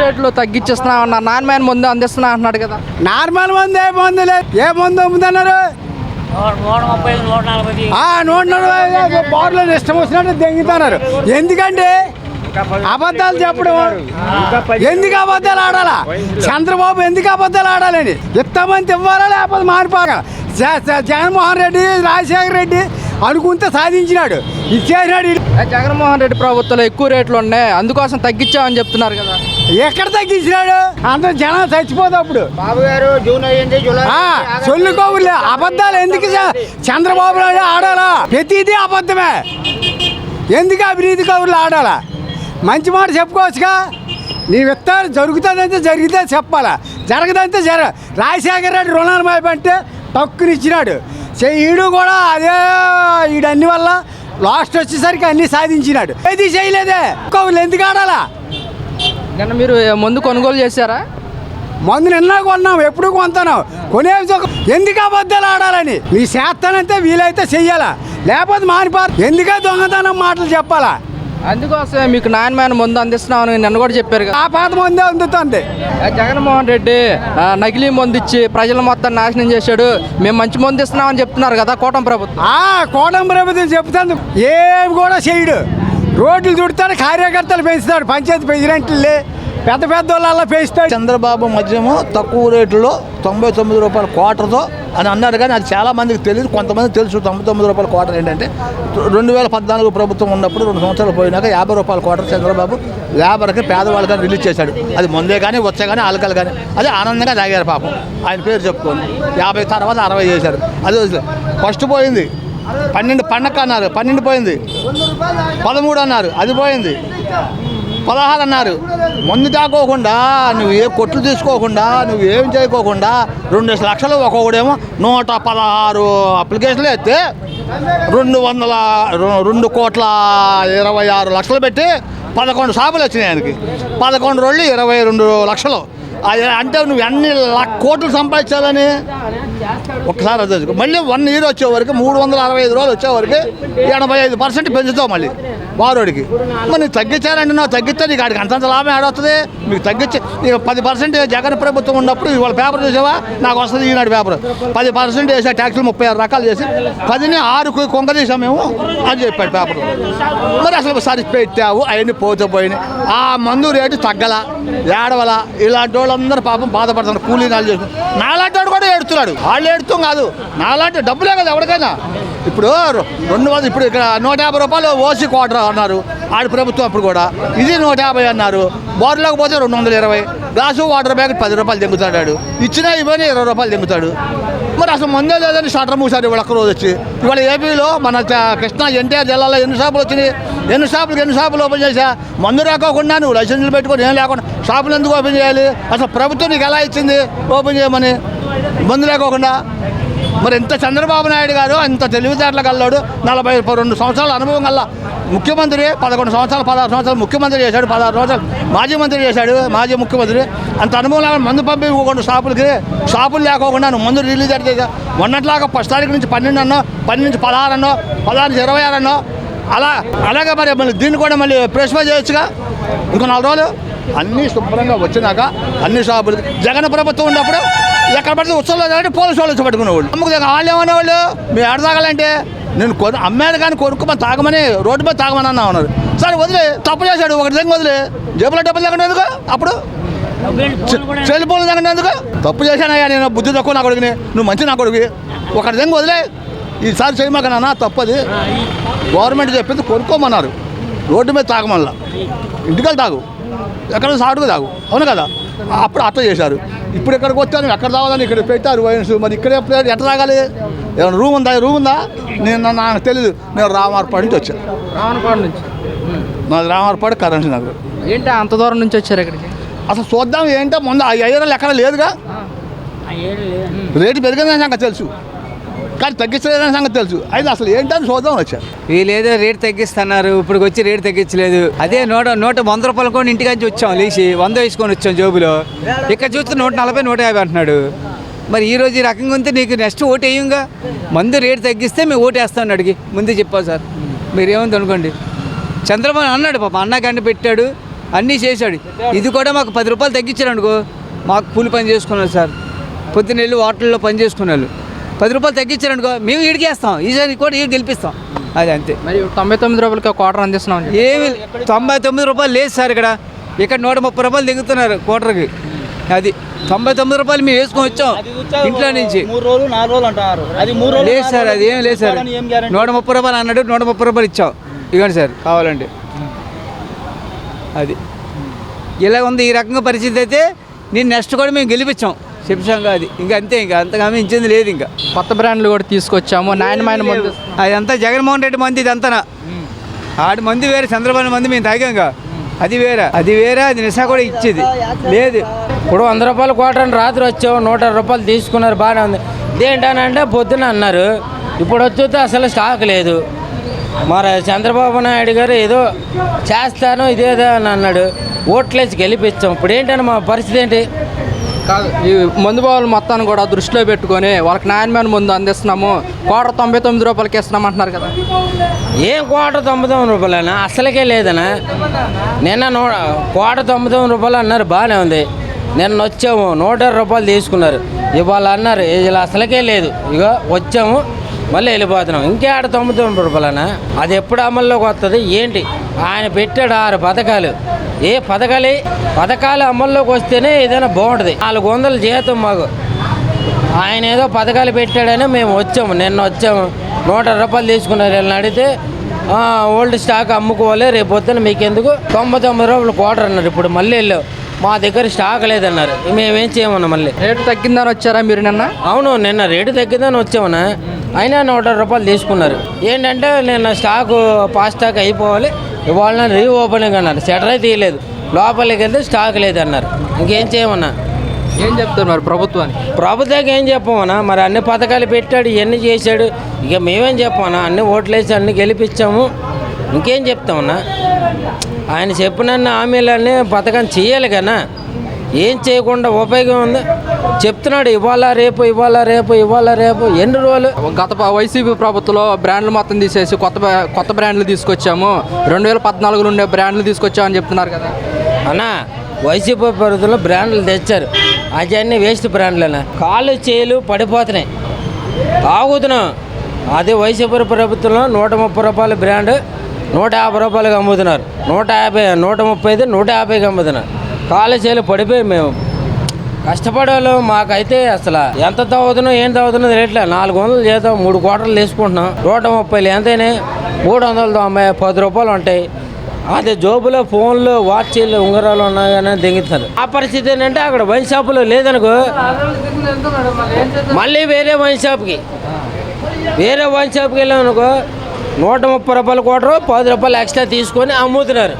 రేట్లు తగ్గించేస్తున్నా అన్నారు. నార్మల్ మందు అందిస్తున్నా అంటున్నాడు కదా. నార్మల్ మందు ఏ మందు లేదు. ఏ మందు అమ్ముతున్నారు? 140 బార్లో ఇష్టం వచ్చినట్టు దెంగుతున్నారు. ఎందుకంటే అబద్ధాలు చెప్పడం. ఎందుకు అబద్ధాలు ఆడాలా? చంద్రబాబు ఎందుకు అబద్ధాలు ఆడాలని? ఇస్తామంది ఇవ్వాలా లేకపోతే మారిపోక. జగన్మోహన్ రెడ్డి, రాజశేఖర రెడ్డి అనుకుంటే సాధించినాడు, ఇచ్చేసినాడు. జగన్మోహన్ రెడ్డి ప్రభుత్వంలో ఎక్కువ రేట్లు ఉన్నాయి, అందుకోసం తగ్గించామని చెప్తున్నారు కదా. ఎక్కడ తగ్గించినాడు? అందరూ జనం చచ్చిపోతే అప్పుడు బాబు గారు జూన్ అయ్యింది, జూలై సొల్లుకోవులే. అబద్ధాలు ఎందుకు? చంద్రబాబు నాయుడు ఆడాలా? ప్రతిదీ అబద్ధమే. ఎందుకు అవినీతి కబుర్లు ఆడాలా? మంచి మాట చెప్పుకోవచ్చుగా. నీ విత్తాలు జరుగుతుందంటే జరిగితే చెప్పాలా, జరగదంటే రాజశేఖర రెడ్డి రుణాలు అంటే తక్కువనిచ్చినాడు. ఈడు కూడా అదే ఈడన్ని వల్ల లాస్ట్ వచ్చేసరికి అన్నీ సాధించినాడు. ఏది చేయలేదే. కబుర్లు ఎందుకు ఆడాలా? నిన్న మీరు మందు కొనుగోలు చేశారా? మందు నిన్న కొన్నాం, ఎప్పుడు కొంటాను. కొనే ఎందుకు అబద్ధాలు ఆడాలని? మీ చేస్తానంటే వీలైతే చెయ్యాలా, లేకపోతే మానిపోరు. ఎందుకే దొంగతనం మాటలు చెప్పాలా? అందుకోసమే మీకు నాణ్యమైన మందు అందిస్తున్నామని నిన్న కూడా చెప్పారు కదా. ఆ పాత మందే అందుతుంది. జగన్మోహన్ రెడ్డి నకిలీ మందు ఇచ్చి ప్రజలు మొత్తం నాశనం చేశాడు, మేము మంచి మందు ఇస్తున్నామని చెప్తున్నారు కదా కూటమి ప్రభుత్వం. కూటమి ప్రభుత్వం చెప్తాను, ఏమి కూడా చేయడు. రోడ్లు చుడతాడు, కార్యకర్తలు పెంచుతాడు, పంచాయతీ ప్రెసిడెంట్లే పెద్ద పెద్ద వాళ్ళ పెంచుతాడు. చంద్రబాబు మద్యము తక్కువ రేట్లో 99 రూపాయల క్వార్టర్తో అని అన్నారు, కానీ అది చాలా మందికి తెలియదు. కొంతమంది తెలుసు 99 రూపాయల క్వార్టర్ ఏంటంటే 2014 ప్రభుత్వం ఉన్నప్పుడు 2 సంవత్సరాలు పోయినాక 50 రూపాయల క్వార్టర్ చంద్రబాబు లేబర్కి పేదవాళ్ళకి రిలీజ్ చేశాడు. అది ముందే కానీ వచ్చే కానీ ఆల్కలు కానీ అది ఆనందంగా తాగారు పాపం. ఆయన పేరు చెప్పుకొని 50 తర్వాత 60 చేశారు. అది ఫస్ట్ పోయింది 12 పండగ అన్నారు, 12 పోయింది. 13 అన్నారు, అది పోయింది. 16 అన్నారు. మందు తాకోకుండా నువ్వు ఏ కొట్లు తీసుకోకుండా నువ్వు ఏం చేయకోకుండా 2 లక్షలు ఒక్కొక్కడేమో 116 అప్లికేషన్లు ఎత్తే 2,26 లక్షలు పెట్టి 11 షాపులు వచ్చినాయి ఆయనకి. 11 రోజులు 22 లక్షలు. అంటే నువ్వు ఎన్ని కోట్లు సంపాదించాలని ఒకసారి అది మళ్ళీ 1 ఇయర్ వచ్చే వరకు 365 రోజులు వచ్చే వరకు 85% పెంచుతావు మళ్ళీ వారోడికి. మరి నీకు తగ్గించారంటే నువ్వు తగ్గిస్తే నీకు ఆడికి అంతంత లాభం ఆడొస్తుంది. మీకు తగ్గించి నీకు 10% జగన్ ప్రభుత్వం ఉన్నప్పుడు ఇవాళ పేపర్ చూసావా? నాకు వస్తుంది ఈనాడు పేపర్. 10% వేసా ట్యాక్సులు 36 రకాలు చేసి 10ని 6 కొంగదీసాం మేము అని చెప్పాడు పేపర్. మరి అసలు సరిపెట్టావు అవన్నీ పోయినాయి. ఆ మందు రేటు తగ్గల ఏడవల. ఇలాంటి వాళ్ళందరూ పాపం బాధపడుతున్నారు. కూలీ నాలు చేసి నాలాంటి వాడు కూడా ఏడుతున్నాడు. వాళ్ళు ఏడుతూ కాదు, నాలాంటి డబ్బులే కదా ఎవరికైనా. ఇప్పుడు 200 ఇప్పుడు ఇక్కడ 150 రూపాయలు ఓసీ క్వార్టర్ అన్నారు ఆడి ప్రభుత్వం. అప్పుడు కూడా ఇది 150 అన్నారు. బోర్లోకి పోతే 220. గ్లాసు వాటర్ బ్యాగ్ 10 రూపాయలు తెంగుతాడు. ఇచ్చినా ఇవన్నీ 20 రూపాయలు తెంగుతాడు. మరి అసలు మందే లేదని షటర్ మూసారు ఇవాళ ఒక్కరోజు వచ్చి. ఇవాళ ఏపీలో మన కృష్ణా ఎన్టీఆర్ జిల్లాలో ఎన్ని షాపులు వచ్చినాయి? ఎన్ని షాపులు ఓపెన్ చేశా? మందు రాకోకుండా నువ్వు లైసెన్సులు పెట్టుకొని ఏం లేకుండా షాపులు ఎందుకు ఓపెన్ చేయాలి? అసలు ప్రభుత్వం నీకు ఎలా ఇచ్చింది ఓపెన్ చేయమని మందు లేకోకుండా? మరి ఎంత చంద్రబాబు నాయుడు గారు అంత తెలివితేటల గల్లాడు. 42 సంవత్సరాల అనుభవం గల్లా ముఖ్యమంత్రి. 11 సంవత్సరాలు 16 సంవత్సరాలు ముఖ్యమంత్రి చేశాడు. 16 సంవత్సరాలు మాజీ మంత్రి చేశాడు. మాజీ ముఖ్యమంత్రి అంత అనుభవం మందు పంపించకుండా షాపులు లేకోకుండా నువ్వు మందు రిలీజ్ అయితే మొన్నట్లాగా 1 తారీఖు నుంచి 12 అన్నో, 12 నుంచి 16 అన్నో, 16 నుంచి 26 అన్నో అలాగే మరి మళ్ళీ దీన్ని కూడా మళ్ళీ ప్రెస్ఫై చేయొచ్చుగా ఇంకో 4 రోజులు. అన్నీ శుభ్రంగా వచ్చినాక అన్ని షాపులు జగన్ ప్రభుత్వం ఉన్నప్పుడు ఎక్కడ పడితే ఉత్సవాలు పోలీసు వాళ్ళు వచ్చి పట్టుకునేవాళ్ళు. అమ్మకు వాళ్ళు ఏమనేవాళ్ళు, మీరు ఎడ తాగాలంటే నేను అమ్మాను కానీ కొనుక్కోమని తాగమని రోడ్డు మీద తాగమని అన్నా ఉన్నారు. సరే వదిలే, తప్పు చేశాడు. ఒకటి దగ్గర వదిలే, జేబులో డబ్బులు తగ్గండి ఎందుకు? అప్పుడు సెల్ ఫోన్లు తగ్గండి ఎందుకు? తప్పు చేశానయ్యా, నేను బుద్ధి తక్కువ నా కొడుకుని, నువ్వు మంచి నా కొడుకు, ఒకటి దగ్గర వదిలే. ఈసారి చేయమాక నాన్న తప్పది. గవర్నమెంట్ చెప్పింది కొనుక్కోమన్నారు, రోడ్డు మీద తాగమల్లా. ఇంటికెళ్ళి తాగు, ఎక్కడ సాటుగా తాగు, అవును కదా? అప్పుడు అట్లా చేశారు. ఇప్పుడు ఇక్కడికి వచ్చాను, ఎక్కడ తాగాలని ఇక్కడ పెట్టారు వైన్స్. మరి ఇక్కడ ఎట్లా తాగాలి? ఏమైనా రూమ్ ఉందా? నాకు తెలీదు. నేను రామారపాడు నుంచి వచ్చాను. రామనపాడు నుంచి? నాది రామారపాడు, కరెన్సీ నగర్. ఏంటి అంత దూరం నుంచి వచ్చారు ఇక్కడికి? అసలు చూద్దాం ఏంటో. ముందు ఆ ఏరియాలో ఎక్కడ లేదుగా. రేటు పెరిగిందని సంగతి తెలుసు, కానీ తగ్గించలేదని సంగతి తెలుసు. అయితే అసలు ఏంటని చూద్దాం వచ్చారు. వీళ్ళేదో రేటు తగ్గిస్తున్నారు, ఇప్పుడు వచ్చి రేటు తగ్గించలేదు. అదే 100 రూపాయలు కొని ఇంటికి వచ్చాం, లేచి 100 వేసుకొని వచ్చాం జోబులో. ఇక్కడ చూస్తే 140, 150 అంటున్నాడు. మరి ఈ రోజు ఈ రకంగా ఉంటే నీకు నెక్స్ట్ ఓటు వేయంగా. మందు రేటు తగ్గిస్తే మేము ఓటు వేస్తామని అడిగి ముందే చెప్పావు సార్. మీరు ఏముంది అనుకోండి. చంద్రబాబు అన్నాడు పాప, అన్న గంట పెట్టాడు, అన్నీ చేశాడు. ఇది కూడా మాకు 10 రూపాయలు తగ్గించాడు అనుకో, మాకు కూలి పని చేసుకున్నారు సార్, పొద్దున్న వెళ్ళి హోటల్లో పని చేసుకున్నారు. 10 రూపాయలు తగ్గించారు అనుకో, మేము ఈడికేస్తాం, ఈసారి కూడా ఈడు గెలిపిస్తాం. అది అంతే. మరి 99 రూపాయలకి క్వార్టర్ అందిస్తున్నాం. ఏమి 99 రూపాయలు లేదు సార్ ఇక్కడ 130 రూపాయలు దిగుతున్నారు క్వార్టర్కి. అది 99 రూపాయలు మేము వేసుకొని వచ్చాం ఇంట్లో నుంచి. 3 రోజులు 4 రోజులు అంటారు. అది 3 రోజులు లేదు సార్, అది ఏం లేదు సార్. 130 రూపాయలు అన్నాడు, 130 రూపాయలు ఇచ్చాం. ఇవ్వండి సార్ కావాలండి. అది ఇలా ఉంది. ఈ రకంగా పరిస్థితి అయితే నేను నెక్స్ట్ కూడా మేము గెలిపించాం చెప్పాంగా. అది ఇంకా అంతే, ఇంకా అంతగా ఇచ్చింది లేదు. ఇంకా కొత్త బ్రాండ్లు కూడా తీసుకొచ్చాము. నాణ్యమైన మందు. అదంతా జగన్మోహన్ రెడ్డి మంది, ఇదంతా ఆడి మంది వేరే, చంద్రబాబు మంది మేము తాగాంగా, అది వేరే. అది నిశా కూడా ఇచ్చేది లేదు. ఇప్పుడు 100 రూపాయలు క్వార్టర్ అని రాత్రి వచ్చావు, 120 రూపాయలు తీసుకున్నారు, బాగానే ఉంది. ఇదేంటనంటే పొద్దున అన్నారు, ఇప్పుడు వచ్చేస్తే అసలు స్టాక్ లేదు. మరి చంద్రబాబు నాయుడు గారు ఏదో చేస్తాను ఇదేదో అని అన్నాడు, ఓట్లేసి గెలిపించాం. ఇప్పుడు ఏంటని మా పరిస్థితి ఏంటి? కాదు, ఈ మందు బావులు మొత్తాన్ని కూడా దృష్టిలో పెట్టుకొని వాళ్ళకి నాణ్యమైన మందు అందిస్తున్నాము, క్వార్టర్ 99 రూపాయలకి ఇస్తున్నాం అంటున్నారు కదా. ఏం క్వార్టర్ 99 రూపాయలనా? అసలుకే లేదనా. నిన్న క్వార్టర్ 99 రూపాయలు అన్నారు, బాగానే ఉంది. నిన్న వచ్చాము 120 రూపాయలు తీసుకున్నారు. ఇవాళ అన్నారు ఇలా అసలుకే లేదు, ఇగో వచ్చాము మళ్ళీ వెళ్ళిపోతున్నాం. ఇంకే ఆడ 99 రూపాయలనా? అది ఎప్పుడు అమల్లోకి వస్తుంది ఏంటి? ఆయన పెట్టాడు 6 పథకాలు. ఏ పథకాలు అమల్లోకి వస్తేనే ఏదైనా బాగుంటుంది. 400 జీతం మాకు. ఆయన ఏదో పథకాలు పెట్టాడని మేము వచ్చాము, నిన్న వచ్చాము 120 రూపాయలు తీసుకున్నారు. వీళ్ళని అడిగితే ఓల్డ్ స్టాక్ అమ్ముకోవాలి, రేపు పొద్దున మీకు ఎందుకు 99 రూపాయలు క్వార్టర్ అన్నారు. ఇప్పుడు మళ్ళీ వెళ్ళావు, మా దగ్గర స్టాక్ లేదన్నారు. మేమేం చేయమన్నా? మళ్ళీ రేటు తగ్గిందని వచ్చారా మీరు నిన్న? అవును, నిన్న రేటు తగ్గిందని వచ్చామన్నా, అయినా 120 రూపాయలు తీసుకున్నారు. ఏంటంటే నిన్న స్టాకు ఫాస్టాక్ అయిపోవాలి, ఇవాళ రీఓపెనింగ్ అన్నారు. షట్టర్ అయితే తీయలేదు, లోపలికి వెళ్తే స్టాక్ లేదన్నారు. ఇంకేం చేయమన్నా? ఏం చెప్తారు మరి ప్రభుత్వానికి ఏం చెప్పమన్నా? మరి అన్ని పథకాలు పెట్టాడు, ఇవన్నీ చేశాడు, ఇక మేమేం చెప్పమన్నా? అన్ని ఓట్లేసి అన్ని గెలిపించాము, ఇంకేం చెప్తామన్నా? ఆయన చెప్పిన హామీలన్నీ పథకం చేయాలి కన్నా, ఏం చేయకుండా ఉపయోగం ఉంది? చెప్తున్నాడు ఇవాళ రేపు ఎన్ని రోజులు? గత వైసీపీ ప్రభుత్వంలో బ్రాండ్లు మొత్తం తీసేసి కొత్త బ్రాండ్లు తీసుకొచ్చాము, 2014 ఉండే బ్రాండ్లు తీసుకొచ్చామని చెప్తున్నారు కదా అన్నా. వైసీపీ ప్రభుత్వంలో బ్రాండ్లు తెచ్చారు, అవన్నీ వేస్ట్ బ్రాండ్లన్నా. కాళ్ళు చేలు పడిపోతున్నాయి, ఆగుతున్నాం. అదే వైసీపీ ప్రభుత్వంలో 130 రూపాయల బ్రాండ్ 150 రూపాయలకి అమ్ముతున్నారు, 150, 130, 150కి అమ్ముతున్నారు. కాళ్ళు చేలు పడిపోయి మేము కష్టపడేవాళ్ళు. మాకైతే అసలు ఎంత తాగుతున్నాం ఏం తాగుతున్నో రేట్లే. 400 చేద్దాం, 3 క్వార్టర్లు తీసుకుంటున్నాం, 130 ఎంతైనా 390, 10 రూపాయలు ఉంటాయి. అదే జోబులో ఫోన్లు, వాచీలు, ఉంగరాలు ఉన్నాయని దిగుతారు. ఆ పరిస్థితి ఏంటంటే అక్కడ వైన్ షాపులో లేదనుకో, మళ్ళీ వేరే వైన్ షాప్కి వెళ్ళామనుకో, 130 రూపాయల క్వార్టర్ 10 రూపాయలు ఎక్స్ట్రా తీసుకొని అమ్ముతున్నారు.